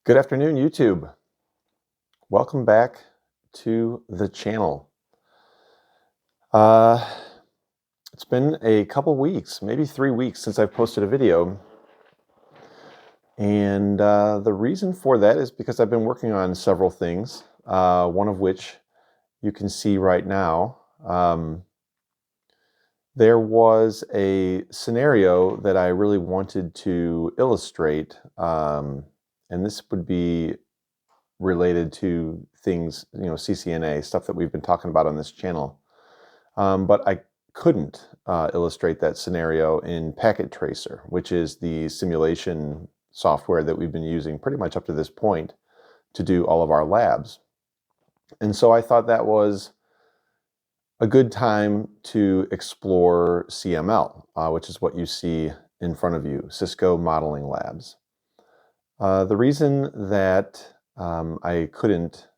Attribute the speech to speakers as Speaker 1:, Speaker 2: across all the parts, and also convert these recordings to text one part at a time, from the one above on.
Speaker 1: Good afternoon, YouTube. Welcome back to the channel. Uh, it's been a couple weeks, maybe 3 weeks since I've posted a video. And the reason for that is because I've been working on several things, one of which you can see right now. There was a scenario that I really wanted to illustrate, and this would be related to things, CCNA, stuff that we've been talking about on this channel. But I couldn't illustrate that scenario in Packet Tracer, which is the simulation software that we've been using pretty much up to this point to do all of our labs. And so I thought that was a good time to explore CML, which is what you see in front of you, Cisco Modeling Labs. The reason that I couldn't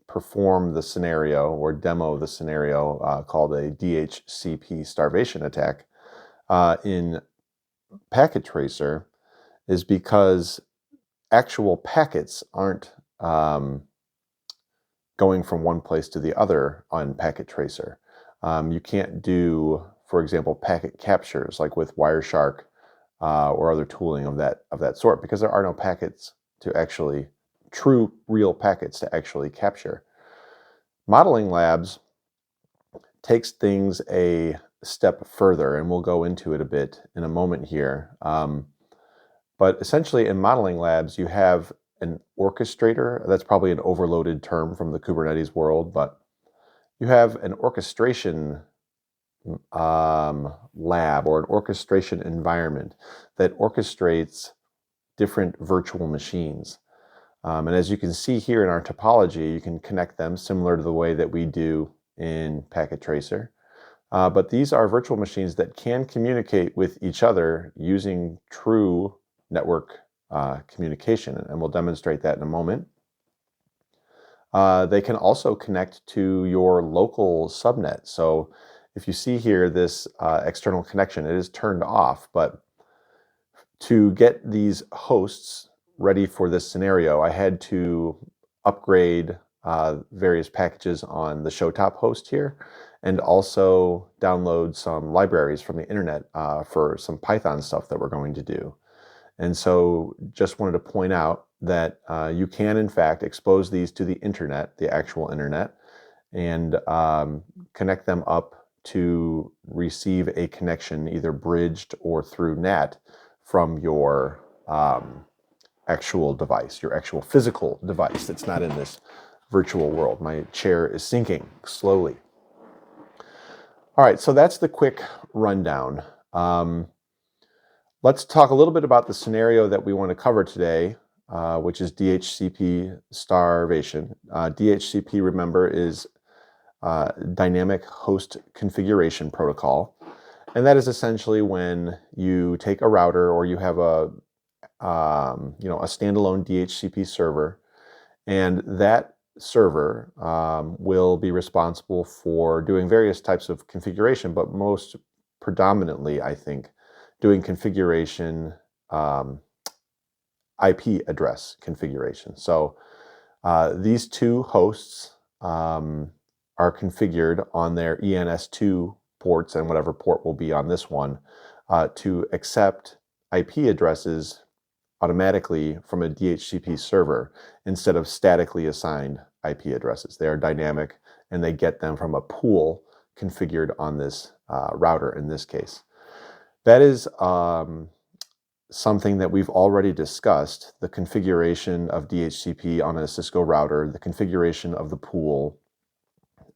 Speaker 1: perform the scenario or demo the scenario called a DHCP starvation attack in Packet Tracer is because actual packets aren't going from one place to the other on Packet Tracer. You can't do, for example, packet captures like with Wireshark or other tooling of that sort, because there are no packets to actually, true real packets to actually capture. Modeling Labs takes things a step further, and we'll go into it a bit in a moment here. But essentially in Modeling Labs, you have an orchestrator. That's probably an overloaded term from the Kubernetes world, but you have an orchestration lab or an orchestration environment that orchestrates different virtual machines. And as you can see here in our topology, you can connect them similar to the way that we do in Packet Tracer. But these are virtual machines that can communicate with each other using true network communication, and we'll demonstrate that in a moment. They can also connect to your local subnet. So if you see here this external connection, it is turned off, but to get these hosts ready for this scenario, I had to upgrade various packages on the Showtop host here, and also download some libraries from the internet for some Python stuff that we're going to do. And so just wanted to point out that you can, in fact, expose these to the internet, the actual internet, and connect them up to receive a connection, either bridged or through NAT, from your actual device, your actual physical device that's not in this virtual world. My chair is sinking slowly. All right, so that's the quick rundown. Let's talk a little bit about the scenario that we want to cover today, which is DHCP starvation. DHCP, remember, is Dynamic Host Configuration Protocol. And that is essentially when you take a router or you have a standalone DHCP server, and that server will be responsible for doing various types of configuration, but most predominantly, I think, doing configuration, IP address configuration. So these two hosts are configured on their ENS2 ports, and whatever port will be on this one, to accept IP addresses automatically from a DHCP server instead of statically assigned IP addresses. They are dynamic, and they get them from a pool configured on this router in this case. That is something that we've already discussed, the configuration of DHCP on a Cisco router, the configuration of the pool,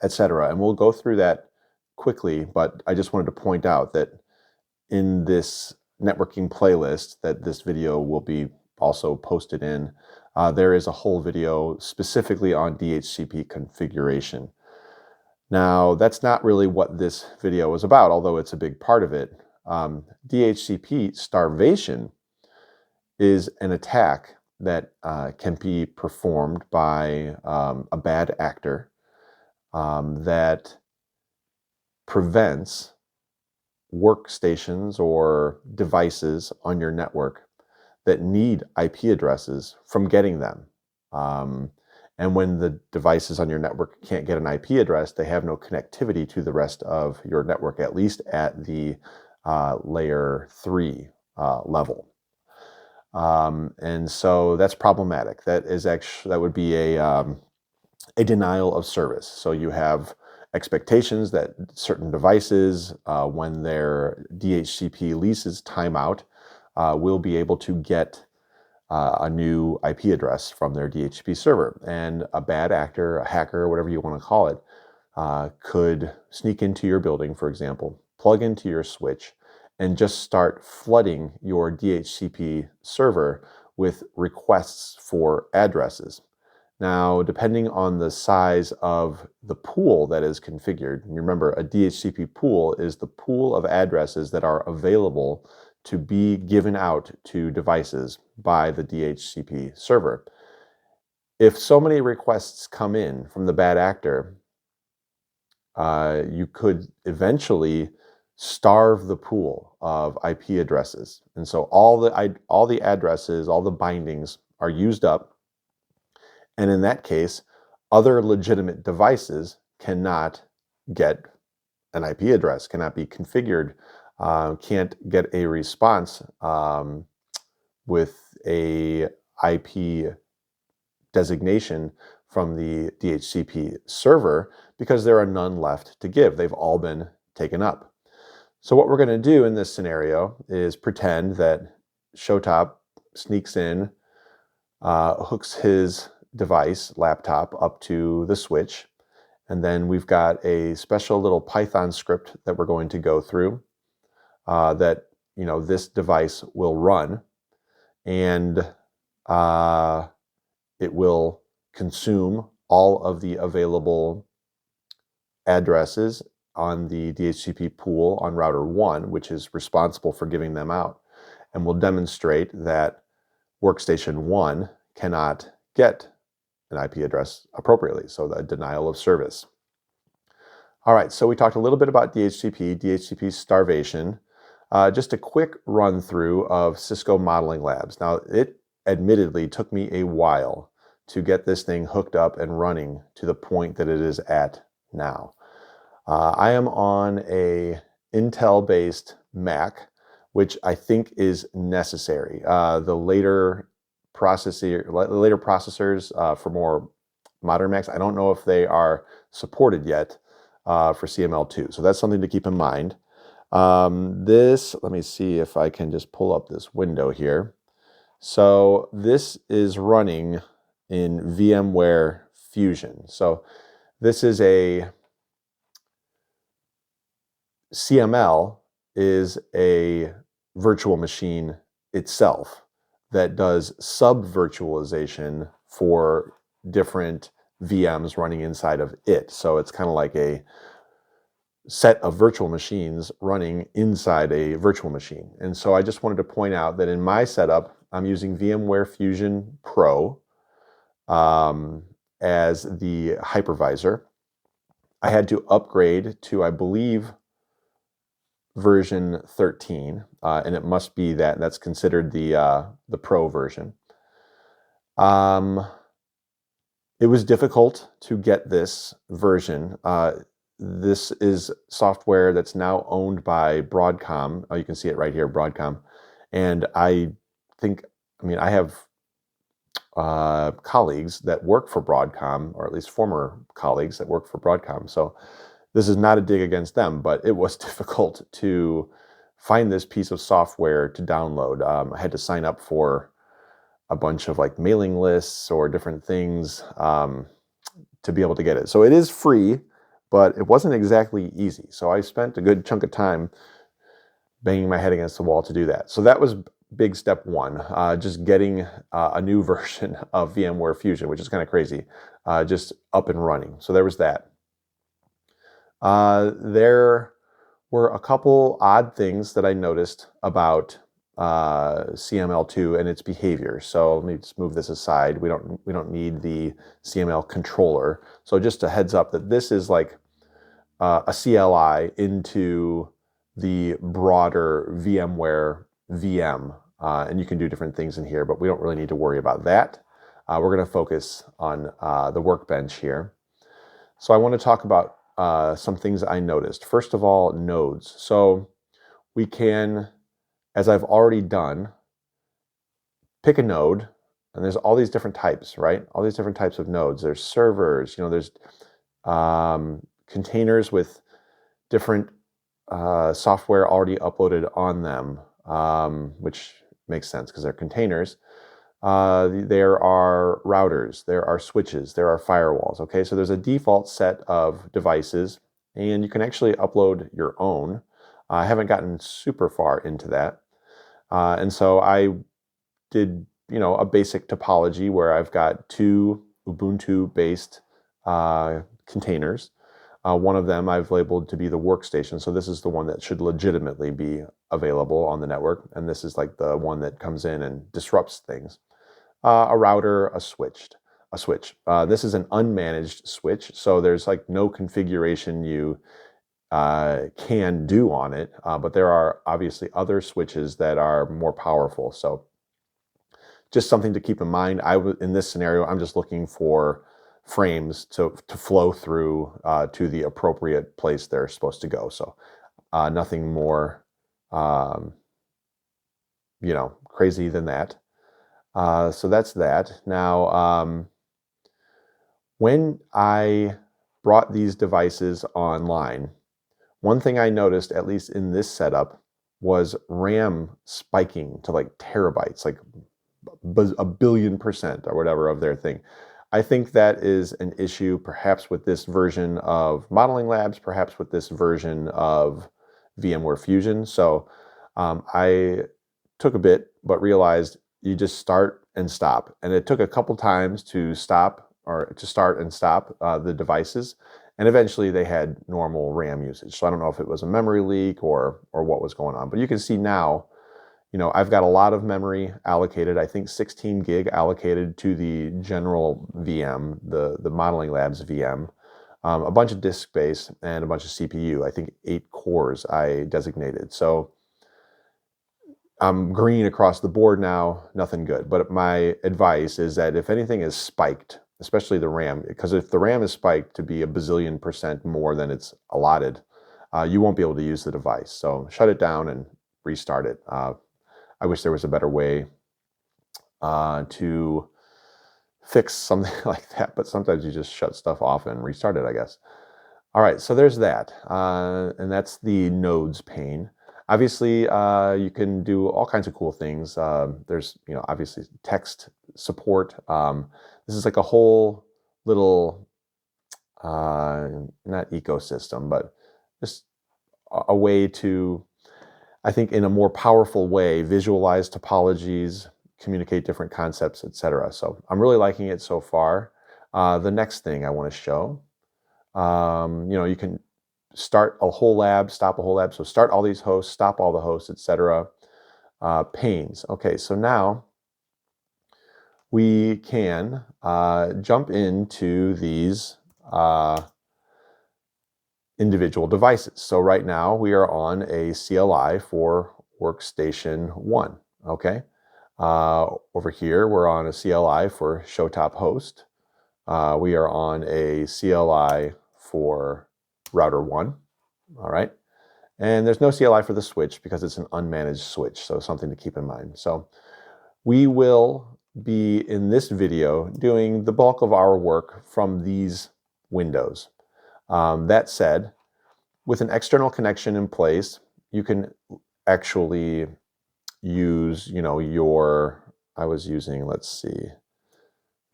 Speaker 1: etc. And we'll go through that quickly, but I just wanted to point out that in this networking playlist that this video will be also posted in, there is a whole video specifically on DHCP configuration. Now, that's not really what this video is about, although it's a big part of it. DHCP starvation is an attack that can be performed by a bad actor that prevents workstations or devices on your network that need IP addresses from getting them. And when the devices on your network can't get an IP address, they have no connectivity to the rest of your network, at least at the layer 3 level. And so that's problematic. That would be a denial of service. So you have expectations that certain devices, when their DHCP leases time out, will be able to get a new IP address from their DHCP server. And a bad actor, a hacker, whatever you want to call it, could sneak into your building, for example, plug into your switch, and just start flooding your DHCP server with requests for addresses. Now, depending on the size of the pool that is configured, remember, a DHCP pool is the pool of addresses that are available to be given out to devices by the DHCP server. If so many requests come in from the bad actor, you could eventually starve the pool of IP addresses. And so all the addresses, all the bindings are used up. And in that case, other legitimate devices cannot get an IP address, cannot be configured, can't get a response with a IP designation from the DHCP server, because there are none left to give. They've all been taken up. So what we're going to do in this scenario is pretend that Showtop sneaks in, hooks his device, laptop, up to the switch, and then we've got a special little Python script that we're going to go through that this device will run, and it will consume all of the available addresses on the DHCP pool on router 1, which is responsible for giving them out. And we'll demonstrate that workstation 1 cannot get an IP address appropriately, so the denial of service. All right, so we talked a little bit about DHCP starvation. Just a quick run through of Cisco Modeling Labs. Now, it admittedly took me a while to get this thing hooked up and running to the point that it is at now. I am on a Intel-based Mac, which I think is necessary. The later processors for more modern Macs, I don't know if they are supported yet for CML2. So that's something to keep in mind. Let me see if I can just pull up this window here. So this is running in VMware Fusion. So this is a CML is a virtual machine itself that does sub-virtualization for different VMs running inside of it. So it's kind of like a set of virtual machines running inside a virtual machine. And so I just wanted to point out that in my setup, I'm using VMware Fusion Pro as the hypervisor. I had to upgrade to, I believe, version 13, and it must be that's considered the Pro version. It was difficult to get this version. This is software that's now owned by Broadcom. Oh, you can see it right here, Broadcom. And I have colleagues that work for Broadcom, or at least former colleagues that work for Broadcom. So this is not a dig against them, but it was difficult to find this piece of software to download. I had to sign up for a bunch of like mailing lists or different things to be able to get it. So it is free, but it wasn't exactly easy. So I spent a good chunk of time banging my head against the wall to do that. So that was big step one, just getting a new version of VMware Fusion, which is kind of crazy, just up and running. So there was that. There were a couple odd things that I noticed about CML2 and its behavior. So let me just move this aside. We don't need the CML controller. So just a heads up that this is like a CLI into the broader VMware VM and you can do different things in here, but we don't really need to worry about that. We're going to focus on the workbench here. So I want to talk about some things I noticed. First of all, nodes. So we can, as I've already done, pick a node, and there's all these different types, right? All these different types of nodes. There's servers, there's containers with different software already uploaded on them, which makes sense because they're containers. There are routers, there are switches, there are firewalls, okay? So there's a default set of devices, and you can actually upload your own. I haven't gotten super far into that. And so I did, a basic topology where I've got two Ubuntu-based containers. One of them I've labeled to be the workstation. So this is the one that should legitimately be available on the network. And this is like the one that comes in and disrupts things. A router, a switch. This is an unmanaged switch. So there's like no configuration you can do on it. But there are obviously other switches that are more powerful. So just something to keep in mind. In this scenario, I'm just looking for frames to flow through to the appropriate place they're supposed to go. So nothing more, crazy than that. So that's that. Now, when I brought these devices online, one thing I noticed, at least in this setup, was RAM spiking to like terabytes, like a billion% or whatever of their thing. I think that is an issue perhaps with this version of Modeling Labs, perhaps with this version of VMware Fusion. So I took a bit, but realized you just start and stop. And it took a couple times to start and stop the devices. And eventually they had normal RAM usage. So I don't know if it was a memory leak or what was going on. But you can see now, I've got a lot of memory allocated. I think 16 gig allocated to the general VM, the Modeling Labs VM, a bunch of disk space, and a bunch of CPU. I think 8 cores I designated. So I'm green across the board now, nothing good. But my advice is that if anything is spiked, especially the RAM, because if the RAM is spiked to be a bazillion% more than it's allotted, you won't be able to use the device. So shut it down and restart it. I wish there was a better way to fix something like that, but sometimes you just shut stuff off and restart it, I guess. All right, so there's that, and that's the nodes pane. Obviously, you can do all kinds of cool things. There's, obviously text support. This is like a whole little, not ecosystem, but just a way to, I think, in a more powerful way, visualize topologies, communicate different concepts, etc. So I'm really liking it so far. The next thing I want to show, you can start a whole lab, stop a whole lab. So start all these hosts, stop all the hosts, etc. Panes. Okay, so now we can jump into these individual devices. So right now we are on a CLI for workstation 1, okay? Over here, we're on a CLI for Showtop host. We are on a CLI for router 1, all right? And there's no CLI for the switch because it's an unmanaged switch, so something to keep in mind. So we will be, in this video, doing the bulk of our work from these windows. That said, with an external connection in place, you can actually use, I was using, let's see,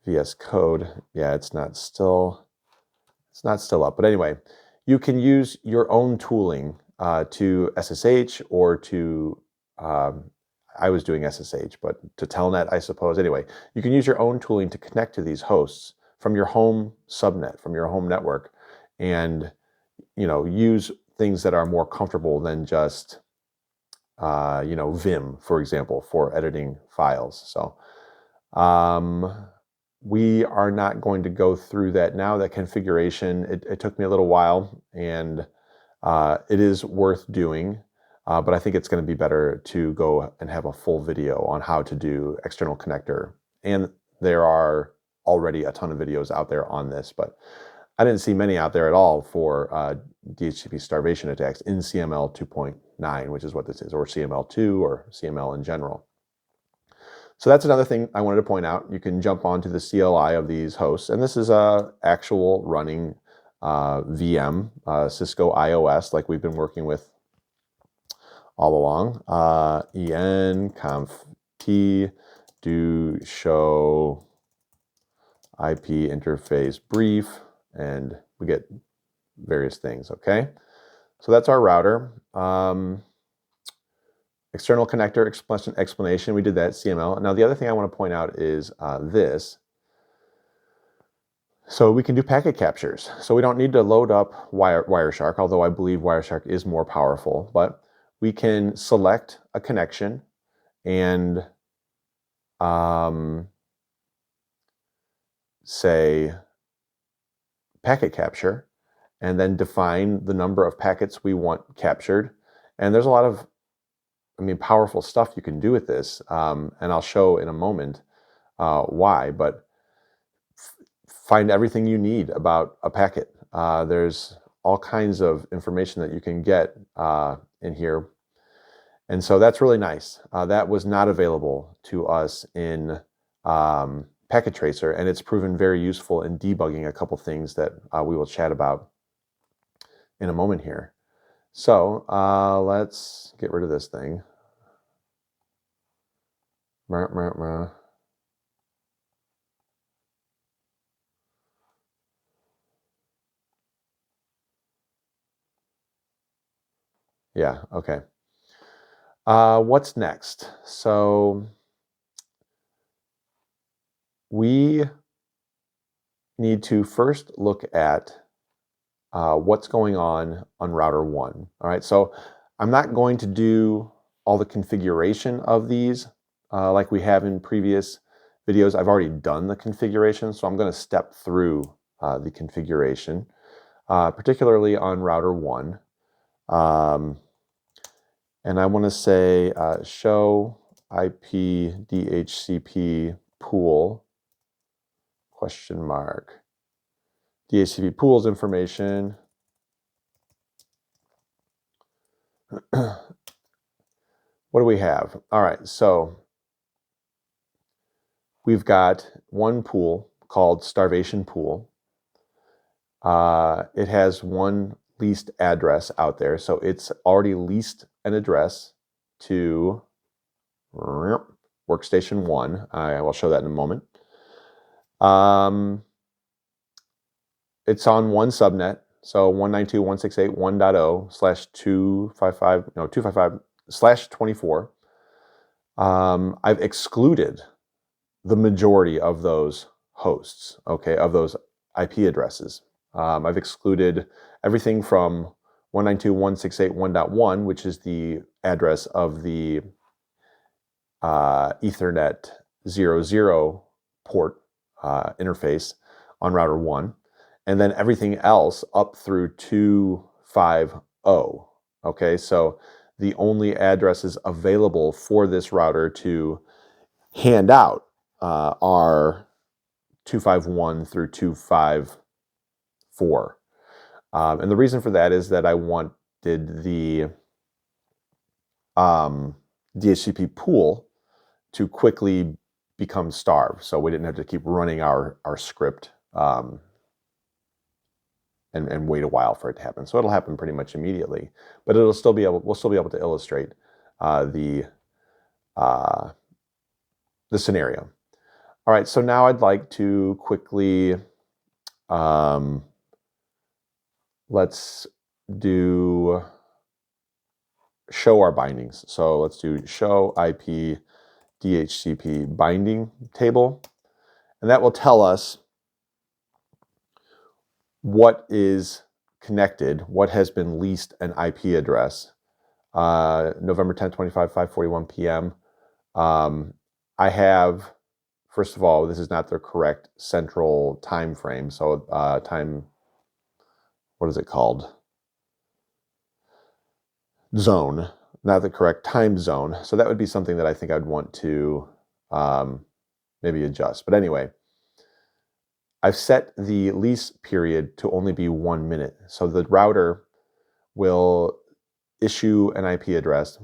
Speaker 1: VS Code. Yeah, it's not still up. But anyway, you can use your own tooling to SSH or to, I was doing SSH, but to Telnet, I suppose. Anyway, you can use your own tooling to connect to these hosts from your home subnet, from your home network, and use things that are more comfortable than just, Vim, for example, for editing files. So we are not going to go through that now. That configuration, it took me a little while, and it is worth doing. but I think it's going to be better to go and have a full video on how to do external connector. And there are already a ton of videos out there on this, but I didn't see many out there at all for DHCP starvation attacks in CML 2.9, which is what this is, or CML2 or CML in general. So that's another thing I wanted to point out. You can jump onto the CLI of these hosts, and this is a actual running VM, Cisco iOS, like we've been working with all along. En conf t do show IP interface brief, and we get various things, okay? So that's our router. External connector explanation, we did that, CML. Now the other thing I want to point out is this. So we can do packet captures. So we don't need to load up Wireshark, although I believe Wireshark is more powerful, but we can select a connection and say packet capture, and then define the number of packets we want captured. And there's a lot of, powerful stuff you can do with this, and I'll show in a moment why, but find everything you need about a packet. There's all kinds of information that you can get in here. And so that's really nice. That was not available to us in Packet Tracer, and it's proven very useful in debugging a couple things that we will chat about in a moment here. So let's get rid of this thing. Yeah, okay. What's next? So we need to first look at what's going on router 1. All right, so I'm not going to do all the configuration of these like we have in previous videos. I've already done the configuration, so I'm going to step through the configuration, particularly on router 1. And I want to say show IP DHCP pool, question mark. DHCP pools information. What do we have? All right, so we've got one pool called Starvation pool. It has one leased address out there, so it's already leased an address to workstation 1. I will show that in a moment. It's on one subnet, so 192.168.1.0/255/24. I've excluded the majority of those hosts, okay, of those IP addresses. I've excluded everything from 192.168.1.1, which is the address of the Ethernet 00 port interface on router 1, and then everything else up through 250. Okay, so the only addresses available for this router to hand out are 251 through 254. And the reason for that is that I wanted the DHCP pool to quickly become starved, so we didn't have to keep running our script and wait a while for it to happen. So it'll happen pretty much immediately, but we'll still be able to illustrate the scenario. All right, so now I'd like to quickly let's do show our bindings. So let's do show IP DHCP binding table, and that will tell us what is connected, what has been leased an IP address. November 10th, 25, 5:41 p.m. I have, first of all, this is not the correct central time frame. So time, what is it called? Zone. not the correct time zone. So that would be something that I think I'd want to maybe adjust. But anyway, I've set the lease period to only be 1 minute. So the router will issue an IP address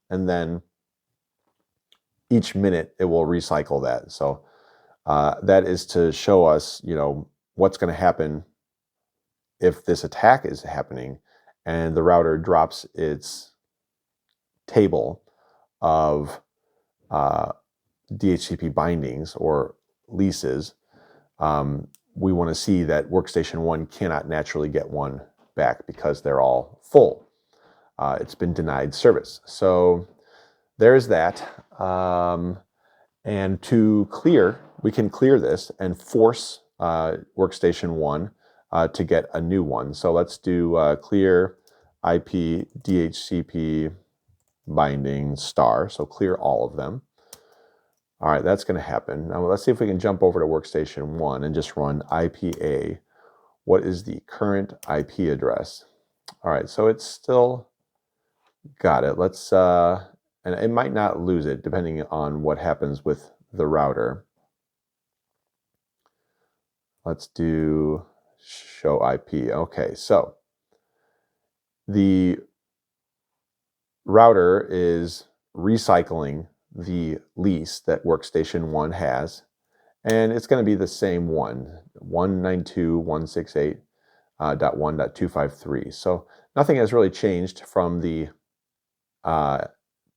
Speaker 1: and then each minute it will recycle that. So that is to show us, what's going to happen if this attack is happening and the router drops its table of DHCP bindings or leases. We want to see that workstation 1 cannot naturally get one back because they're all full. It's been denied service. So there's that. And to clear, we can clear this and force workstation 1 to get a new one. So let's do clear IP DHCP binding star. So clear all of them. All right, that's going to happen. Now let's see if we can jump over to workstation 1 and just run IPA. What is the current IP address? All right, so it's still got it. Let's, and it might not lose it depending on what happens with the router. Let's do show IP. Okay, so the router is recycling the lease that workstation 1 has, and it's going to be the same one, 192.168.1.253. So nothing has really changed from the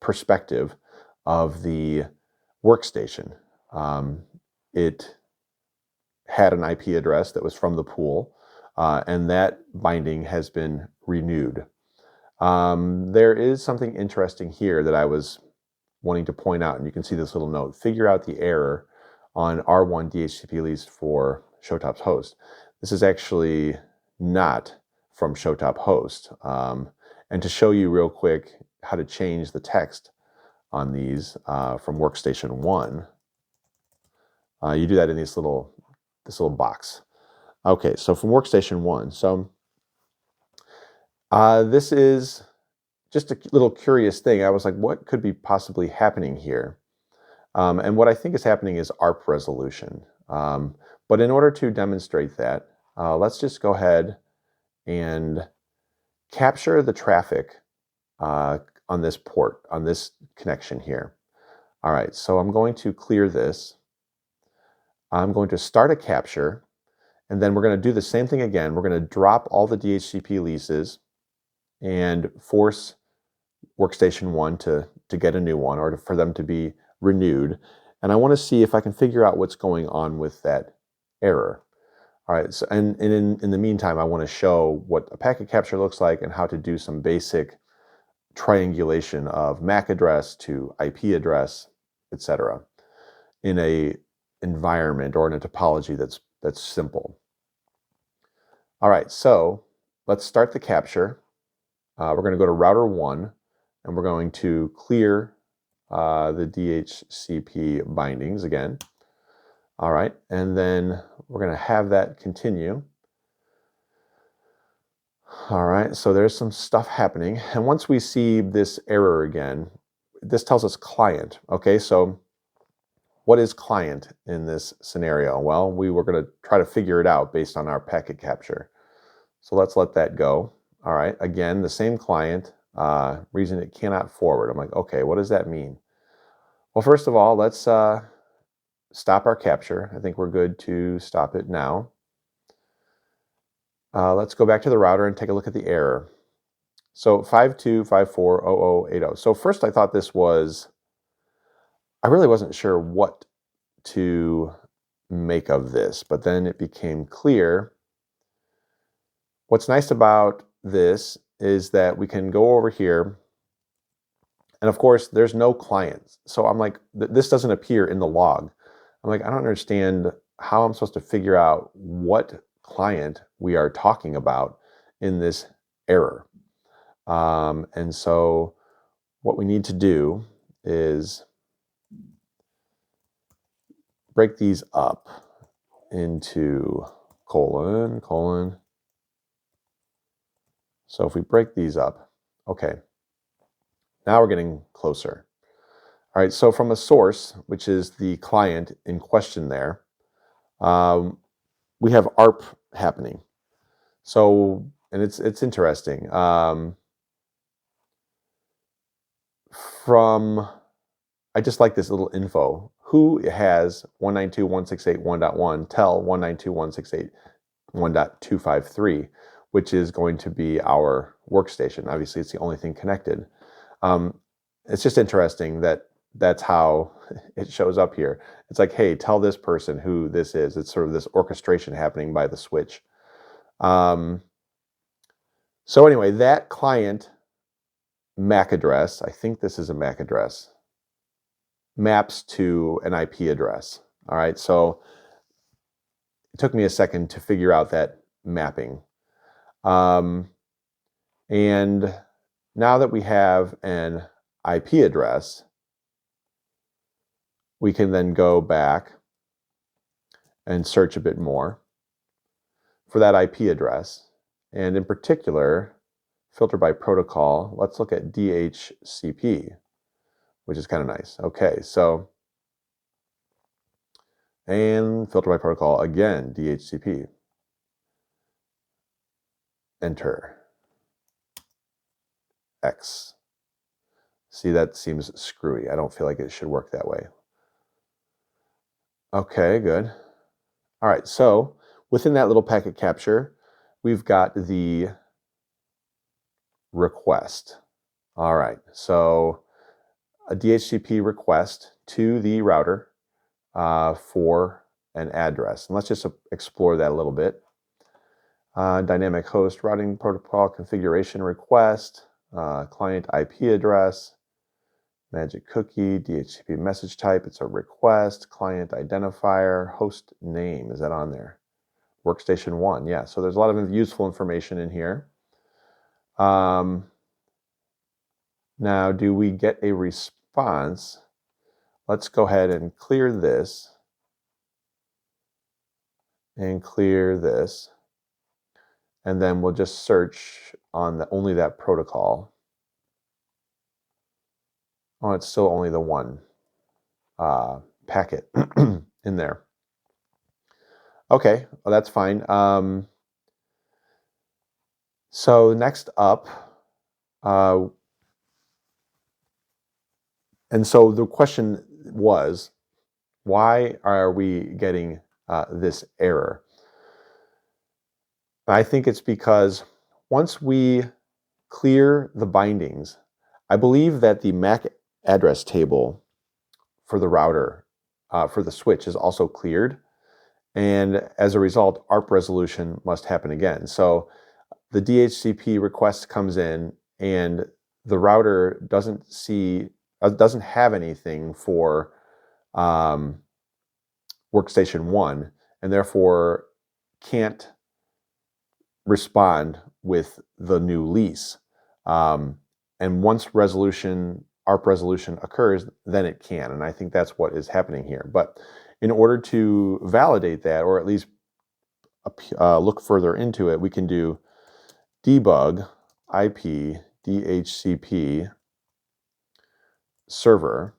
Speaker 1: perspective of the workstation. It had an IP address that was from the pool, and that binding has been renewed. There is something interesting here that I was wanting to point out, and you can see this little note: figure out the error on R1 DHCP lease for Showtop's host. This is actually not from Showtop host. And to show you real quick how to change the text on these from workstation 1, you do that in this little box. Okay, so from workstation 1. So this is just a little curious thing. I was like, what could be possibly happening here? And what I think is happening is ARP resolution. But in order to demonstrate that, let's just go ahead and capture the traffic on this port, on this connection here. All right, so I'm going to clear this. I'm going to start a capture, and then we're going to do the same thing again. We're going to drop all the DHCP leases and force workstation 1 to get a new one, or for them to be renewed. And I want to see if I can figure out what's going on with that error. All right, so and in the meantime, I want to show what a packet capture looks like and how to do some basic triangulation of MAC address to IP address, etc., in a environment or in a topology that's simple. All right, so let's start the capture. We're going to go to router 1, and we're going to clear the DHCP bindings again. All right, and then we're going to have that continue. All right, so there's some stuff happening. And once we see this error again, this tells us client. Okay, so what is client in this scenario? Well, we were going to try to figure it out based on our packet capture. So let's let that go. All right, again, the same client, reason it cannot forward. I'm like, okay, what does that mean? Well, first of all, let's stop our capture. I think we're good to stop it now. Let's go back to the router and take a look at the error. So 52540080. So first I thought this was, I really wasn't sure what to make of this, but then it became clear. What's nice about this is that we can go over here, and of course there's no client. So I'm like, this doesn't appear in the log. I'm like, I don't understand how I'm supposed to figure out what client we are talking about in this error. And so what we need to do is break these up into colon. So if we break these up, okay. Now we're getting closer. All right, so from a source, which is the client in question there, we have ARP happening. So, and it's interesting. I just like this little info. Who has 192.168.1.1 tell 192.168.1.253, which is going to be our workstation. Obviously, it's the only thing connected. It's just interesting that that's how it shows up here. It's like, hey, tell this person who this is. It's sort of this orchestration happening by the switch. So anyway, that client MAC address, I think this is a MAC address, maps to an IP address. All right, so it took me a second to figure out that mapping. And now that we have an IP address, we can then go back and search a bit more for that IP address. And in particular, filter by protocol, let's look at DHCP, which is kind of nice. Okay, so, and filter by protocol again, DHCP. Enter. X. See, that seems screwy. I don't feel like it should work that way. Okay, good. All right, so within that little packet capture, we've got the request. All right, so a DHCP request to the router for an address. And let's just explore that a little bit. Dynamic host routing protocol configuration request, client IP address, magic cookie, DHCP message type, it's a request, client identifier, host name, is that on there? Workstation 1, yeah, so there's a lot of useful information in here. Now, do we get a response? Let's go ahead and clear this and clear this, and then we'll just search on only that protocol. Oh, it's still only the one packet in there. Okay, well, that's fine. So next up, and so the question was, why are we getting this error? I think it's because once we clear the bindings, I believe that the MAC address table for the router, for the switch, is also cleared. And as a result, ARP resolution must happen again. So the DHCP request comes in and the router doesn't have anything for workstation 1, and therefore can't respond with the new lease. And once ARP resolution occurs, then it can. And I think that's what is happening here. But in order to validate that, or at least look further into it, we can do debug IP DHCP server.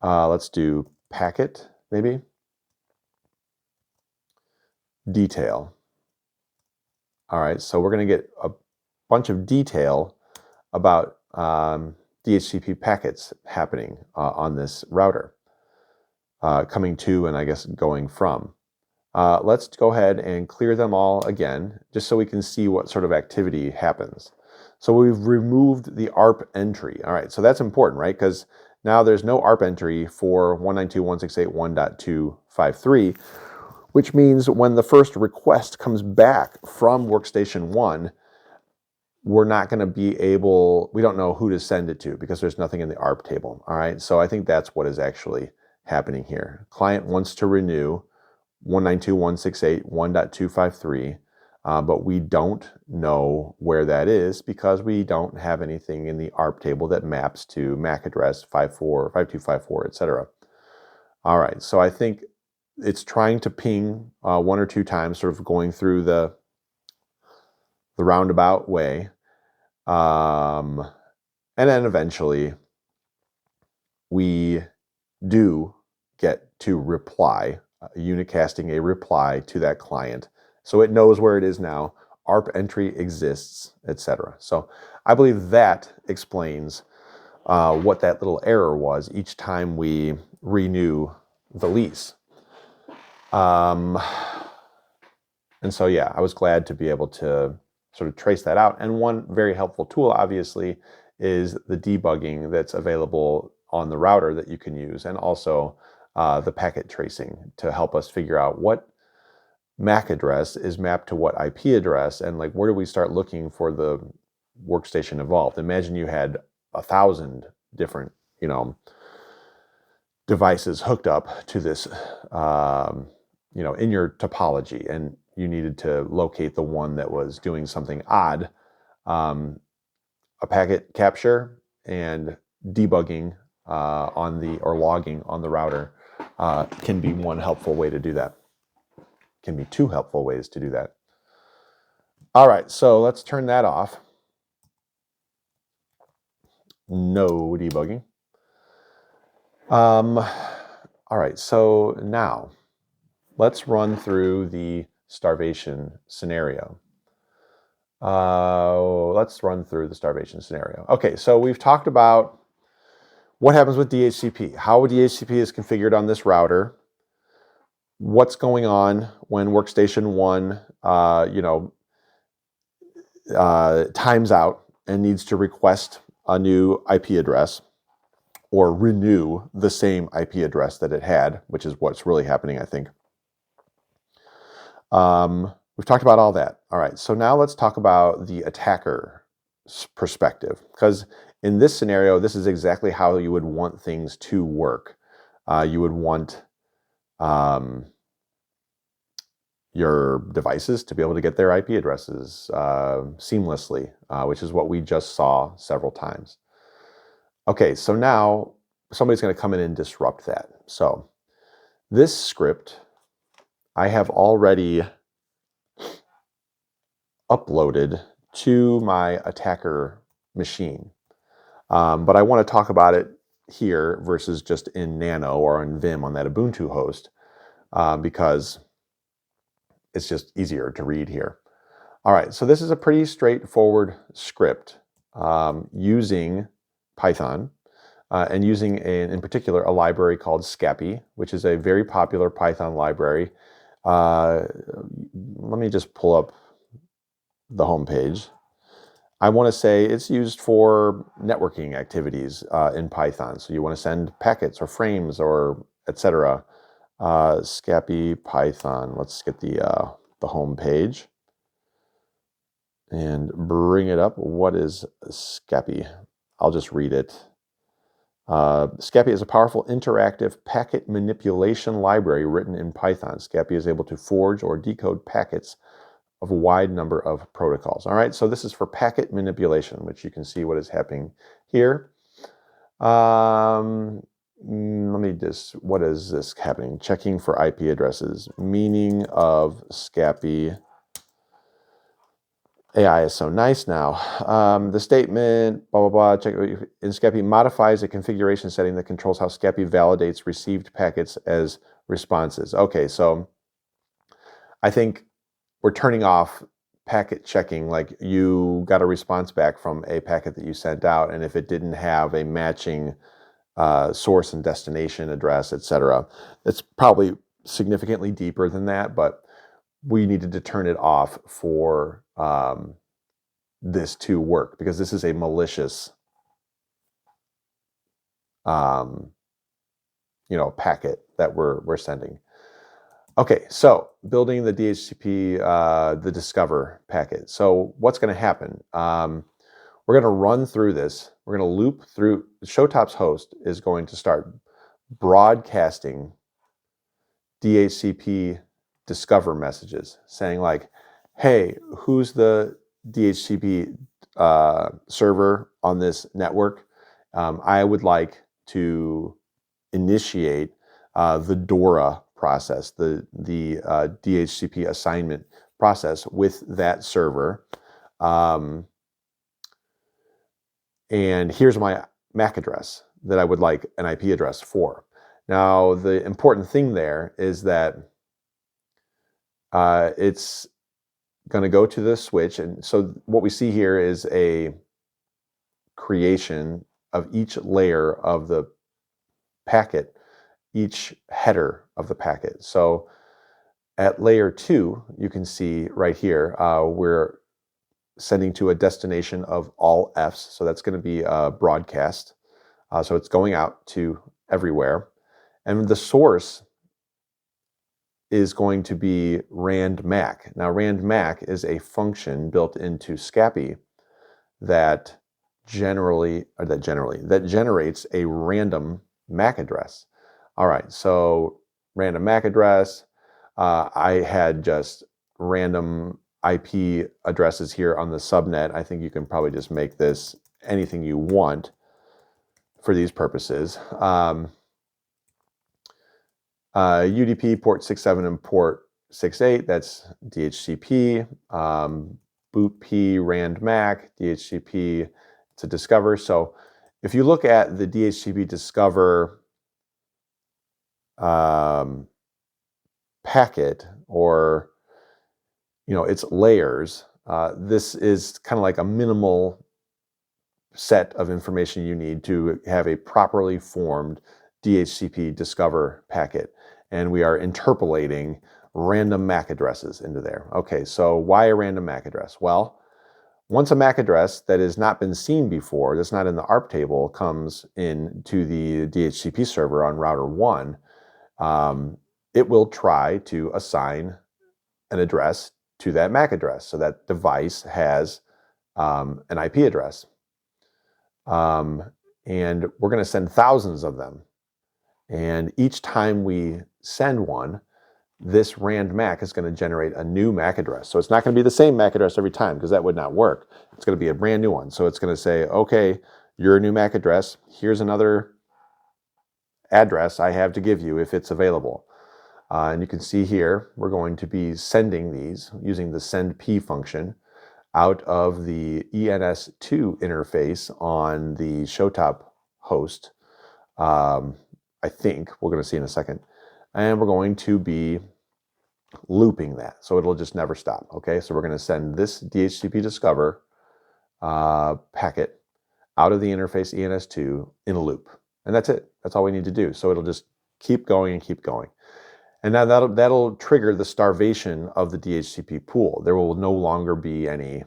Speaker 1: Let's do packet, maybe. Detail. All right, so we're going to get a bunch of detail about DHCP packets happening on this router, coming to and I guess going from. Let's go ahead and clear them all again, just so we can see what sort of activity happens. So we've removed the ARP entry. All right, so that's important, right? Because now there's no ARP entry for 192.168.1.253, which means when the first request comes back from workstation 1, we're not going to be able, we don't know who to send it to because there's nothing in the ARP table. All right, so I think that's what is actually happening here. Client wants to renew 192.168.1.253, but we don't know where that is because we don't have anything in the ARP table that maps to MAC address 5254, etc. All right, so I think it's trying to ping one or two times, sort of going through the roundabout way. And then eventually we do get to reply, unicasting a reply to that client. So it knows where it is now, ARP entry exists, etc. So I believe that explains what that little error was each time we renew the lease. And so, yeah, I was glad to be able to sort of trace that out. And one very helpful tool, obviously, is the debugging that's available on the router that you can use, and also the packet tracing to help us figure out what MAC address is mapped to what IP address, and like where do we start looking for the workstation involved. Imagine you had 1,000 different, devices hooked up to this, in your topology, and you needed to locate the one that was doing something odd. A packet capture and debugging or logging on the router can be one helpful way to do that. Can be two helpful ways to do that. All right, so let's turn that off. No debugging. All right, so now let's run through the starvation scenario. Let's run through the starvation scenario. Okay, so we've talked about what happens with DHCP, how DHCP is configured on this router, what's going on when workstation 1, times out and needs to request a new IP address or renew the same IP address that it had, which is what's really happening, I think. We've talked about all that. All right, so now let's talk about the attacker perspective, because in this scenario, this is exactly how you would want things to work. You would want your devices to be able to get their IP addresses seamlessly, which is what we just saw several times. Okay, so now somebody's going to come in and disrupt that. So this script I have already uploaded to my attacker machine, but I want to talk about it here versus just in Nano or in Vim on that Ubuntu host, because it's just easier to read here. All right, so this is a pretty straightforward script using Python and using, in particular, a library called Scapy, which is a very popular Python library. Let me just pull up the home page. I want to say it's used for networking activities in Python. So you want to send packets or frames or etc. Scapy Python. Let's get the home page and bring it up. What is Scapy? I'll just read it. Scapy is a powerful interactive packet manipulation library written in Python. Scapy is able to forge or decode packets of a wide number of protocols. All right, so this is for packet manipulation, which you can see what is happening here. Let me just, what is this happening? Checking for IP addresses. Meaning of Scapy. AI is so nice now. The statement, blah, blah, blah, check, in Scapy modifies a configuration setting that controls how Scapy validates received packets as responses. Okay, so I think we're turning off packet checking, like you got a response back from a packet that you sent out, and if it didn't have a matching source and destination address, etc. It's probably significantly deeper than that, but we needed to turn it off for this to work, because this is a malicious packet that we're sending. Okay, so building the DHCP, the discover packet. So what's going to happen? We're going to run through this. We're going to loop through. Showtop's host is going to start broadcasting DHCP discover messages saying like, hey, who's the DHCP server on this network? I would like to initiate the DORA process, the DHCP assignment process with that server. And here's my MAC address that I would like an IP address for. Now, the important thing there is that it's going to go to the switch. And so what we see here is a creation of each layer of the packet, each header of the packet. So at layer 2, you can see right here, we're sending to a destination of all Fs. So that's going to be a broadcast. So it's going out to everywhere. And the source is going to be randMac. Now, randMac is a function built into SCAPI that generates a random MAC address. All right, so random MAC address. I had just random IP addresses here on the subnet. I think you can probably just make this anything you want for these purposes. UDP port 67 and port 68, that's DHCP. BootP, randMac, DHCP to discover. So if you look at the DHCP discover packet, or its layers, this is kind of like a minimal set of information you need to have a properly formed DHCP discover packet. And we are interpolating random MAC addresses into there. Okay, so why a random MAC address? Well, once a MAC address that has not been seen before, that's not in the ARP table, comes in to the DHCP server on router 1, it will try to assign an address to that MAC address. So that device has an IP address. And we're going to send thousands of them. And each time we send one, this randMac is going to generate a new MAC address. So it's not going to be the same MAC address every time, because that would not work. It's going to be a brand new one. So it's going to say, okay, you're a new MAC address. Here's another address I have to give you if it's available. And you can see here, we're going to be sending these using the sendP function out of the ENS2 interface on the Showtop host. I think we're going to see in a second. And we're going to be looping that, so it'll just never stop. Okay, so we're going to send this DHCP discover packet out of the interface ENS2 in a loop. And that's it. That's all we need to do. So it'll just keep going and keep going. And now that'll trigger the starvation of the DHCP pool. There will no longer be any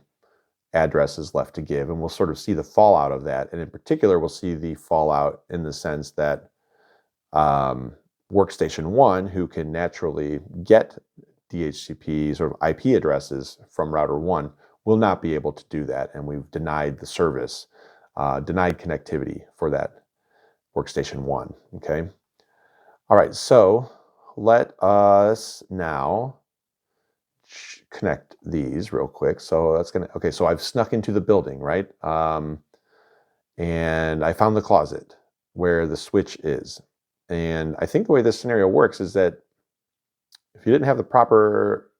Speaker 1: addresses left to give, and we'll sort of see the fallout of that. And in particular, we'll see the fallout in the sense that Workstation 1, who can naturally get DHCP sort of IP addresses from router 1, will not be able to do that. And we've denied the service, denied connectivity for that Workstation 1, okay? All right, so let us now connect these real quick. So that's gonna, okay, so I've snuck into the building, right? And I found the closet where the switch is. And I think the way this scenario works is that if you didn't have the proper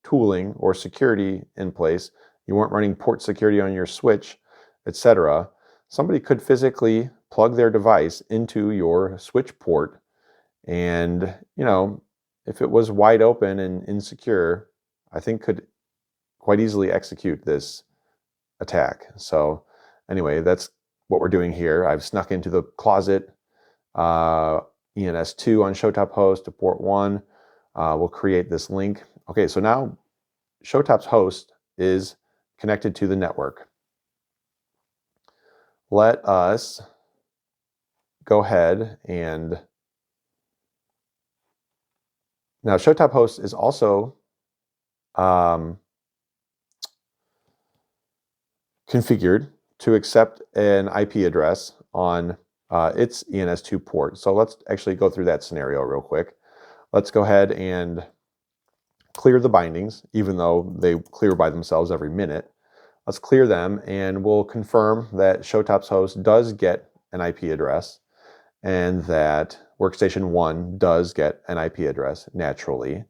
Speaker 1: tooling or security in place, you weren't running port security on your switch, etc., somebody could physically plug their device into your switch port, and if it was wide open and insecure, I think could quite easily execute this attack. So anyway, that's what we're doing here. I've snuck into the closet, ENS2 on Showtop host to port 1. We'll create this link. Okay, so now Showtop's host is connected to the network. Let us go ahead and now Showtop host is also configured to accept an IP address on its ENS2 port. So let's actually go through that scenario real quick. Let's go ahead and clear the bindings, even though they clear by themselves every minute. Let's clear them, and we'll confirm that Showtop's host does get an IP address, and that Workstation 1 does get an IP address naturally.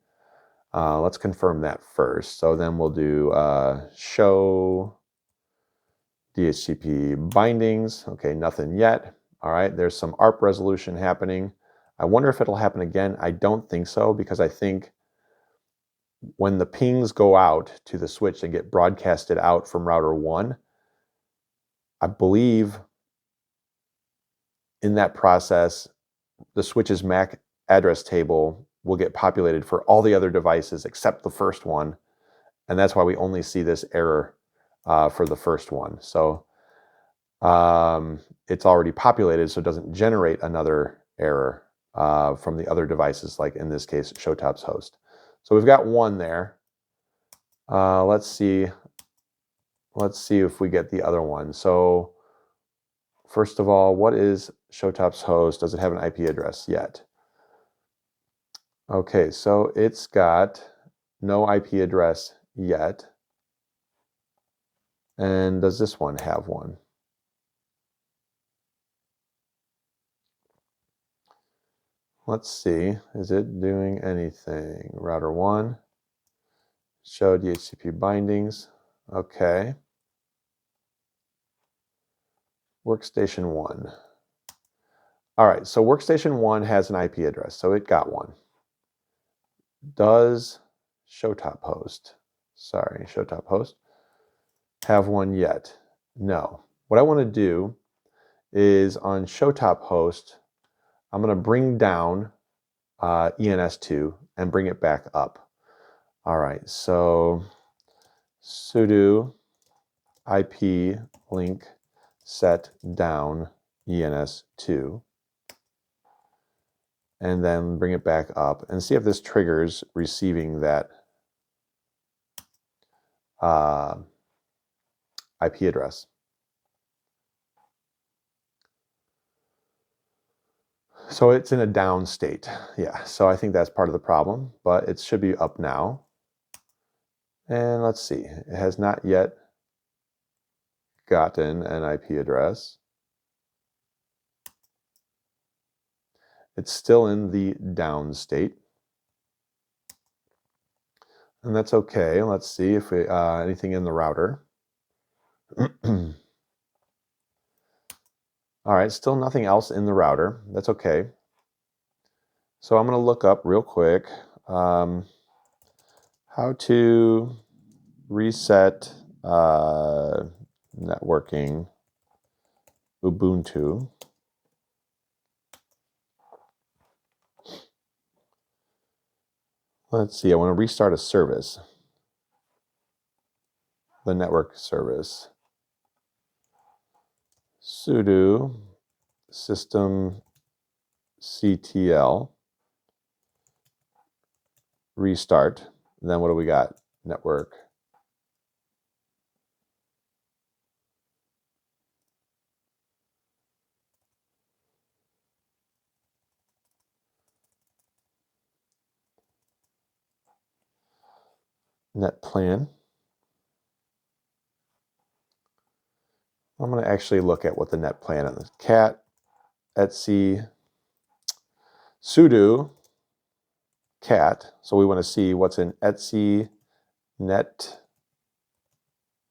Speaker 1: Let's confirm that first. So then we'll do show DHCP bindings. Okay, nothing yet. All right, there's some ARP resolution happening. I wonder if it'll happen again. I don't think so, because I think when the pings go out to the switch and get broadcasted out from router 1, I believe in that process, the switch's MAC address table will get populated for all the other devices except the first one. And that's why we only see this error for the first one. So it's already populated, so it doesn't generate another error from the other devices, like in this case, Showtop's host. So we've got one there. Let's see if we get the other one. So first of all, what is Showtop's host? Does it have an IP address yet? Okay, so it's got no IP address yet. And does this one have one? Let's see, is it doing anything? Router 1, show DHCP bindings. Okay. Workstation 1. All right, so Workstation 1 has an IP address, so it got one. Does Showtop host have one yet? No. What I want to do is on Showtop host, I'm going to bring down ENS2 and bring it back up. All right, so sudo IP link set down ENS2, and then bring it back up and see if this triggers receiving that IP address. So it's in a down state. Yeah, so I think that's part of the problem, but it should be up now. And let's see, it has not yet gotten an IP address. It's still in the down state. And that's okay. Let's see if we, anything in the router. All right, still nothing else in the router. That's okay. So I'm going to look up real quick how to reset networking Ubuntu. Let's see, I want to restart a service, the network service. Sudo systemctl restart. And then what do we got? Network. Net plan. I'm going to actually look at what the net plan is. Cat etc sudo cat. So we want to see what's in etc net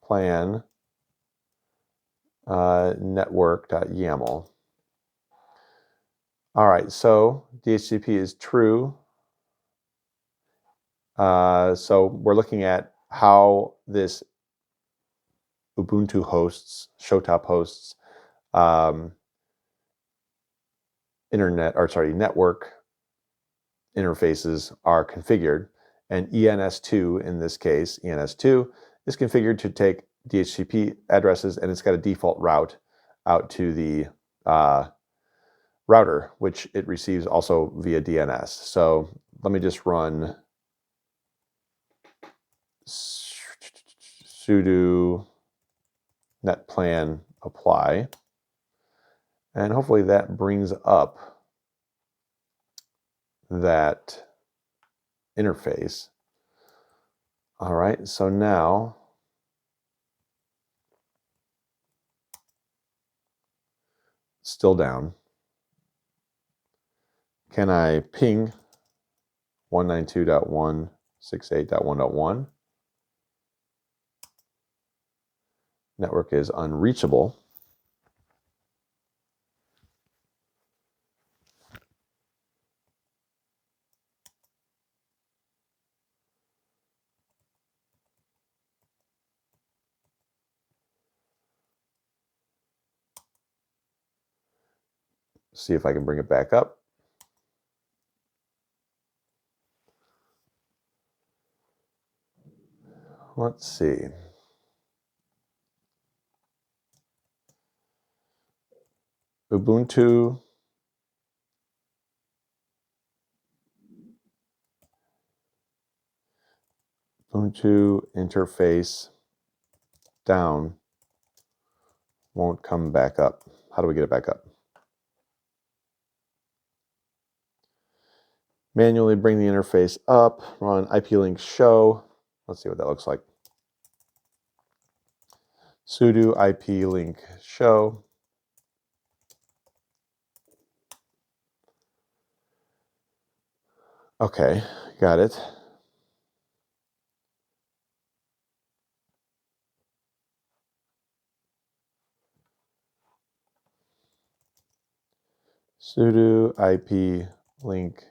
Speaker 1: plan network.yaml. All right, so DHCP is true. So we're looking at how this Ubuntu hosts, Showtop hosts, network interfaces are configured, and ENS2 in this case, ENS2 is configured to take DHCP addresses, and it's got a default route out to the router, which it receives also via DNS. So let me just run sudo netplan apply, and hopefully that brings up that interface. All right, so now still down. Can I ping 192.168.1.1? Network is unreachable. See if I can bring it back up. Let's see. Ubuntu interface down won't come back up. How do we get it back up? Manually bring the interface up, run IP-link show. Let's see what that looks like. Sudo IP-link show. Okay, got it. Sudo IP-link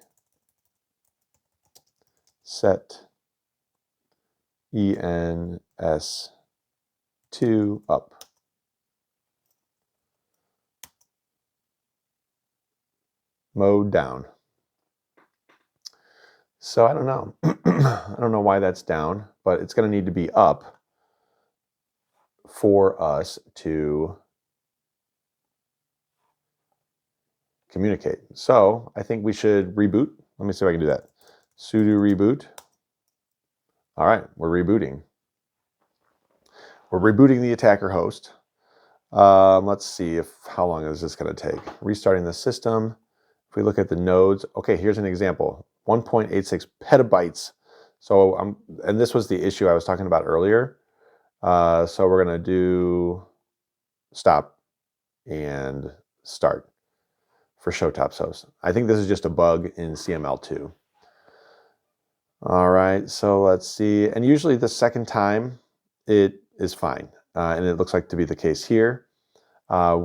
Speaker 1: set ENS2 up. Mode down. So I don't know. I don't know why that's down, but it's going to need to be up for us to communicate. So I think we should reboot. Let me see if I can do that. Sudo reboot. All right, we're rebooting. We're rebooting the attacker host. Let's see how long is this going to take. Restarting the system. If we look at the nodes, okay, here's an example. 1.86 petabytes. So and this was the issue I was talking about earlier. So we're going to do stop and start for Showtop's host. I think this is just a bug in CML2. All right, so let's see. And usually the second time it is fine. And it looks like to be the case here. I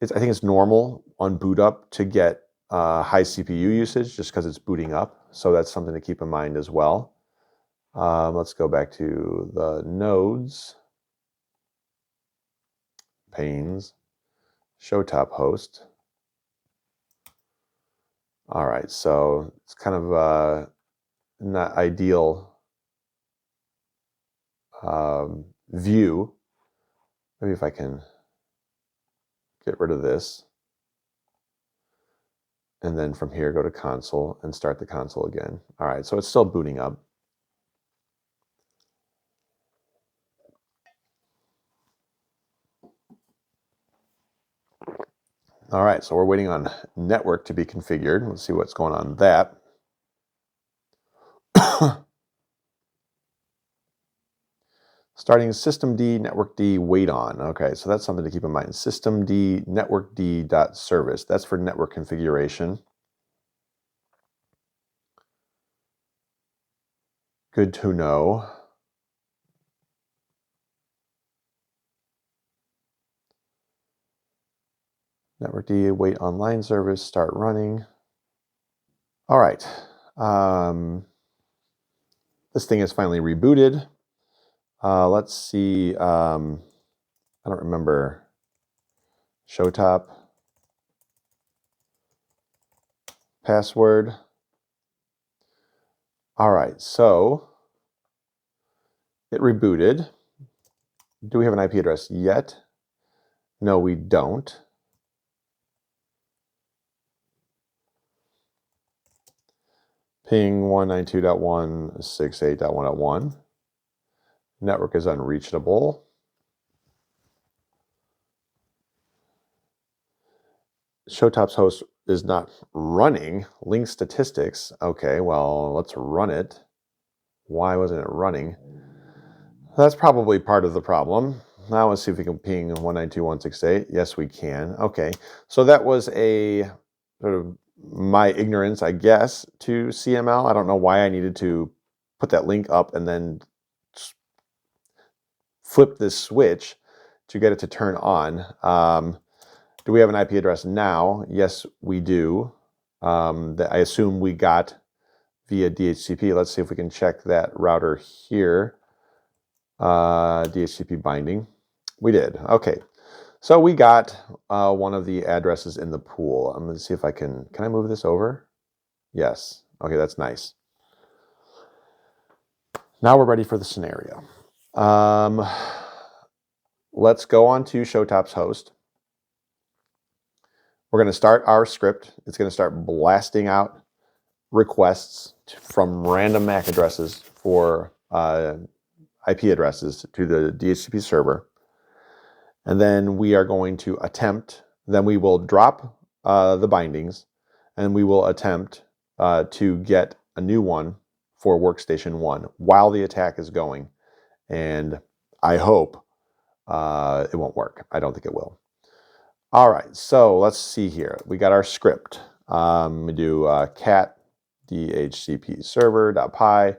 Speaker 1: think it's normal on boot up to get high CPU usage just because it's booting up. So that's something to keep in mind as well. Let's go back to the nodes, panes, Showtop host. All right, so it's kind of not ideal view. Maybe if I can get rid of this. And then from here, go to console and start the console again. All right, so it's still booting up. All right, so we're waiting on network to be configured. Let's see what's going on with that. Starting systemd network D wait on. Okay, so that's something to keep in mind. Systemd network D dot service. That's for network configuration. Good to know. Network D wait online service start running. All right. This thing is finally rebooted. Let's see. I don't remember. Showtop. Password. All right, so it rebooted. Do we have an IP address yet? No, we don't. Ping 192.168.1.1. Network is unreachable. Showtop's host is not running. Link statistics. Okay, well, let's run it. Why wasn't it running? That's probably part of the problem. Now let's see if we can ping 192.168. Yes, we can. Okay, so that was a sort of my ignorance, I guess, to CML. I don't know why I needed to put that link up and then flip this switch to get it to turn on. Do we have an IP address now? Yes, we do. That I assume we got via DHCP. Let's see if we can check that router here. DHCP binding. We did. Okay. So we got one of the addresses in the pool. I'm going to see if I can I move this over? Yes. Okay, that's nice. Now we're ready for the scenario. Let's go on to Showtop's host. We're going to start our script. It's going to start blasting out requests from random MAC addresses for IP addresses to the DHCP server. And then we are going to then we will drop the bindings, and we will attempt to get a new one for workstation 1 while the attack is going. And I hope it won't work. I don't think it will. All right, so let's see here. We got our script. We do cat DHCP server.py.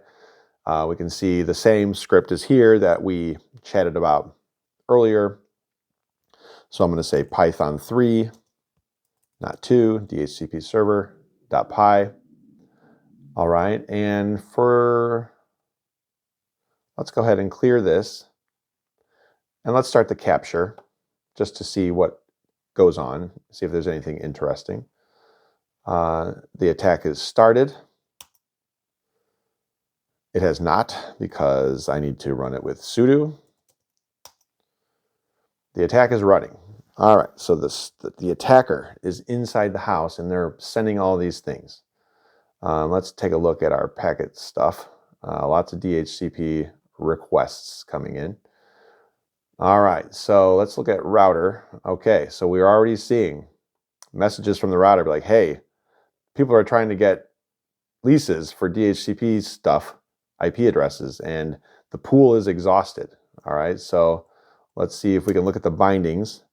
Speaker 1: We can see the same script as here that we chatted about earlier. So I'm going to say Python 3, not 2, DHCP server.py. All right, and let's go ahead and clear this. And let's start the capture just to see what goes on, see if there's anything interesting. The attack is started. It has not, because I need to run it with sudo. The attack is running. All right, so the attacker is inside the house, and they're sending all these things. Let's take a look at our packet stuff. Lots of DHCP requests coming in. All right, so let's look at router. Okay, so we're already seeing messages from the router like, hey, people are trying to get leases for DHCP stuff, IP addresses, and the pool is exhausted. All right, so let's see if we can look at the bindings.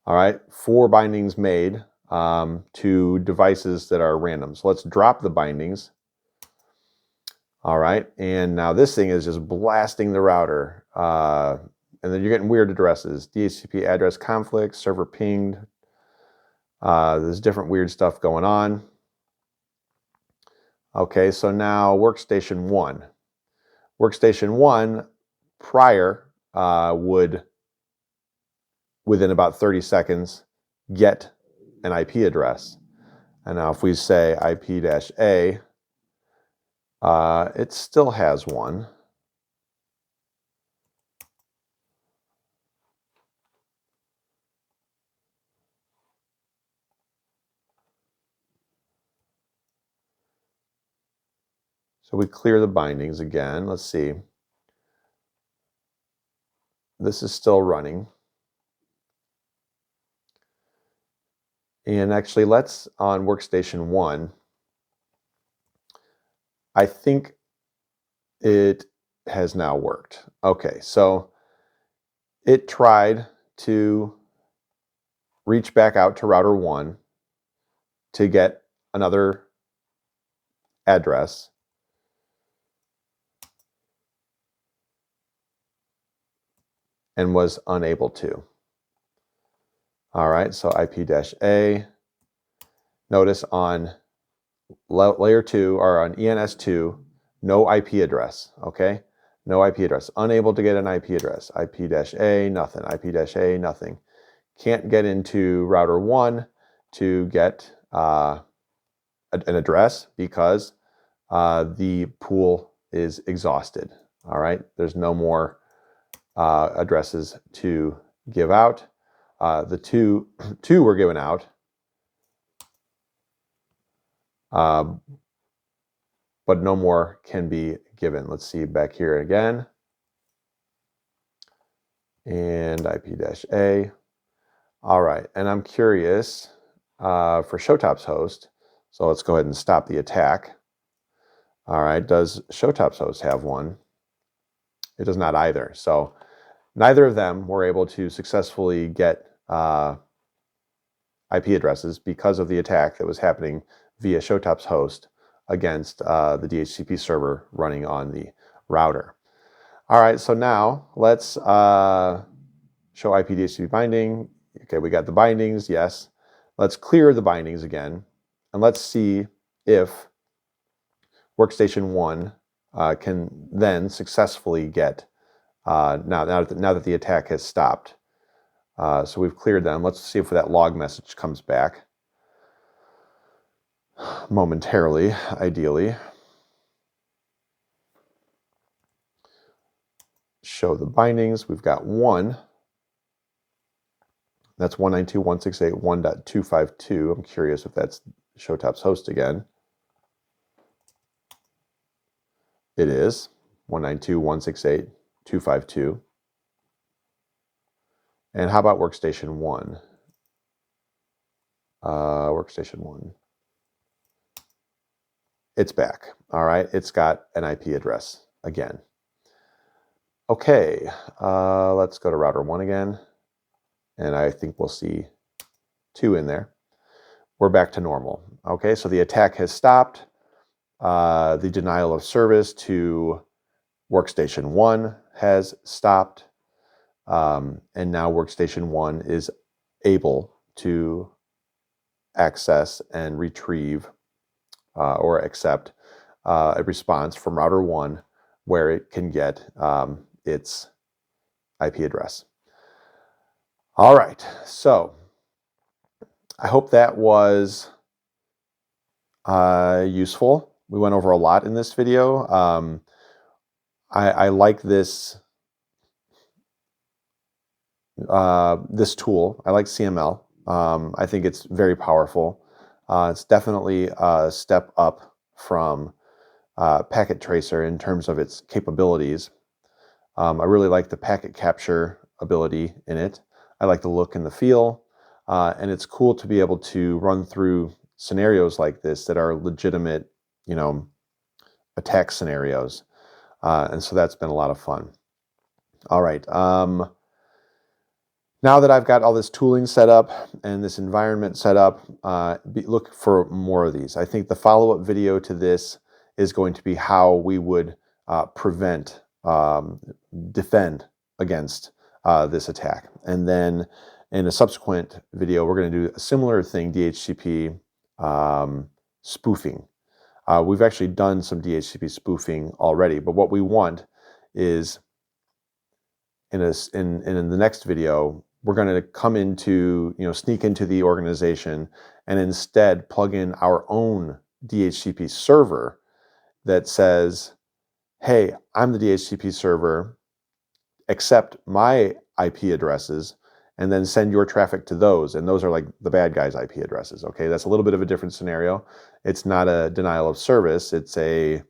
Speaker 1: All right, 4 bindings made to devices that are random. So let's drop the bindings. All right, and now this thing is just blasting the router. And then you're getting weird addresses. DHCP address conflict, server pinged. There's different weird stuff going on. Okay, so now workstation 1. Workstation 1 prior would, within about 30 seconds, get an IP address. And now if we say IP-A, it still has one. So we clear the bindings again. Let's see. This is still running. And actually, let's, on workstation 1, I think it has now worked. Okay, so it tried to reach back out to router 1 to get another address. And was unable to. All right, so IP-A. Notice on layer 2, or on ENS2, no IP address, okay? No IP address. Unable to get an IP address. IP-A, nothing. IP-A, nothing. Can't get into router 1 to get an address because the pool is exhausted. All right, there's no more addresses to give out. The two were given out, but no more can be given. Let's see back here again. And IP-A. All right, and I'm curious for Showtop's host. So let's go ahead and stop the attack. All right, does Showtop's host have one? It does not either. So neither of them were able to successfully get IP addresses because of the attack that was happening via Showtop's host against the DHCP server running on the router. All right, so now let's show IP DHCP binding. Okay, we got the bindings, yes. Let's clear the bindings again, and let's see if workstation 1 can then successfully get, now that the attack has stopped. So we've cleared them. Let's see if that log message comes back momentarily, ideally. Show the bindings. We've got one. That's 192.168.1.252. I'm curious if that's Showtop's host again. It is 192.168.252. And how about workstation 1? Workstation 1. It's back. All right, it's got an IP address again. Okay, let's go to router 1 again. And I think we'll see 2 in there. We're back to normal. Okay, so the attack has stopped. The denial of service to workstation 1 has stopped. And now workstation 1 is able to access and retrieve or accept a response from router 1 where it can get its IP address. All right, so I hope that was useful. We went over a lot in this video. I like this this tool. I like CML. I think it's very powerful. It's definitely a step up from Packet Tracer in terms of its capabilities. I really like the packet capture ability in it. I like the look and the feel. And it's cool to be able to run through scenarios like this that are legitimate, attack scenarios. And so that's been a lot of fun. All right. Now that I've got all this tooling set up and this environment set up, look for more of these. I think the follow-up video to this is going to be how we would defend against this attack. And then in a subsequent video, we're going to do a similar thing, DHCP spoofing. We've actually done some DHCP spoofing already, but what we want is in the next video, we're going to come into, sneak into the organization and instead plug in our own DHCP server that says, hey, I'm the DHCP server, accept my IP addresses, and then send your traffic to those. And those are like the bad guys' IP addresses. Okay, that's a little bit of a different scenario. It's not a denial of service. It's a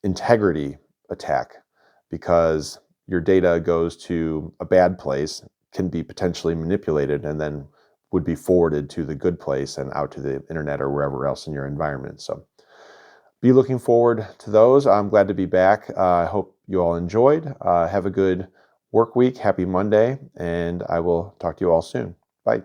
Speaker 1: integrity attack, because your data goes to a bad place, can be potentially manipulated, and then would be forwarded to the good place and out to the internet or wherever else in your environment. So be looking forward to those. I'm glad to be back. I hope you all enjoyed. Have a good work week. Happy Monday, and I will talk to you all soon. Bye.